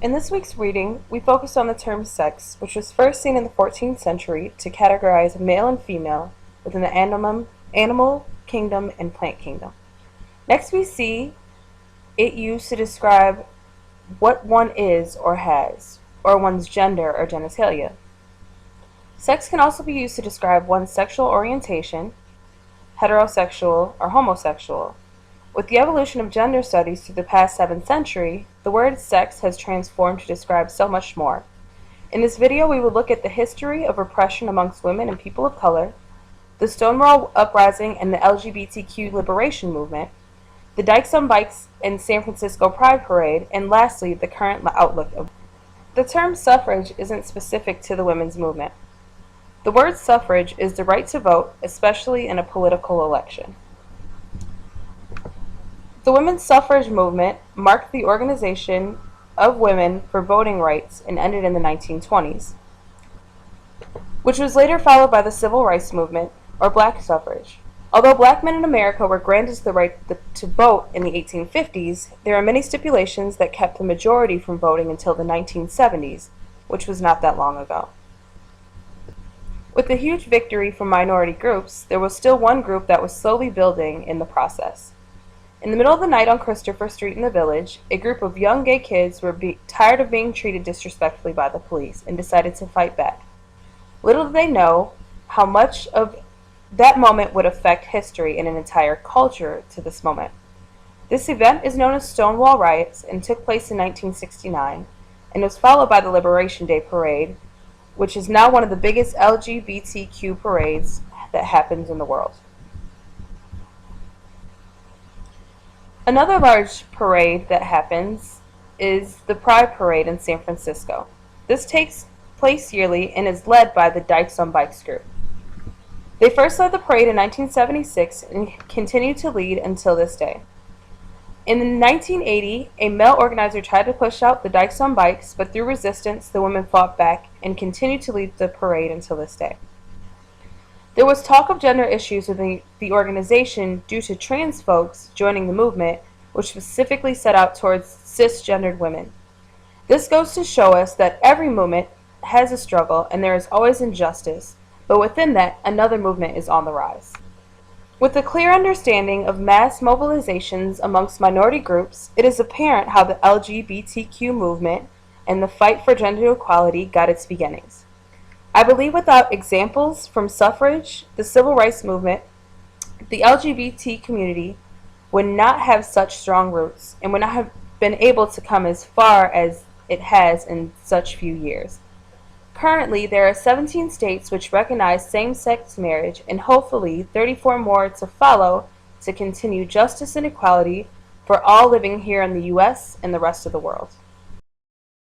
In this week's reading, we focused on the term sex, which was first seen in the 14th century to categorize male and female within the animal kingdom and plant kingdom. Next, we see it used to describe what one is or has, or one's gender or genitalia. Sex can also be used to describe one's sexual orientation, heterosexual or homosexual. With the evolution of gender studies through the past 7th century, the word sex has transformed to describe so much more. In this video, we will look at the history of repression amongst women and people of color, the Stonewall Uprising and the LGBTQ liberation movement, the Dykes on Bikes and San Francisco Pride Parade, and lastly, the current outlook of. The term suffrage isn't specific to the women's movement. The word suffrage is the right to vote, especially in a political election. The women's suffrage movement marked the organization of women for voting rights and ended in the 1920s, which was later followed by the civil rights movement, or black suffrage. Although black men in America were granted the right to vote in the 1850s, there are many stipulations that kept the majority from voting until the 1970s, which was not that long ago. With the huge victory for minority groups, there was still one group that was slowly building in the process. In the middle of the night on Christopher Street in the Village, a group of young gay kids were tired of being treated disrespectfully by the police and decided to fight back. Little did they know how much of that moment would affect history and an entire culture to this moment. This event is known as Stonewall Riots and took place in 1969 and was followed by the Liberation Day Parade, which is now one of the biggest LGBTQ parades that happens in the world. Another large parade that happens is the Pride Parade in San Francisco. This takes place yearly and is led by the Dykes on Bikes group. They first led the parade in 1976 and continue to lead until this day. In 1980, a male organizer tried to push out the Dykes on Bikes, but through resistance, the women fought back and continued to lead the parade until this day. There was talk of gender issues within the organization due to trans folks joining the movement, which specifically set out towards cisgendered women. This goes to show us that every movement has a struggle and there is always injustice, but within that, another movement is on the rise. With a clear understanding of mass mobilizations amongst minority groups, it is apparent how the LGBTQ movement and the fight for gender equality got its beginnings. I believe without examples from suffrage, the civil rights movement, the LGBT community would not have such strong roots and would not have been able to come as far as it has in such few years. Currently, there are 17 states which recognize same-sex marriage and hopefully 34 more to follow to continue justice and equality for all living here in the U.S. and the rest of the world.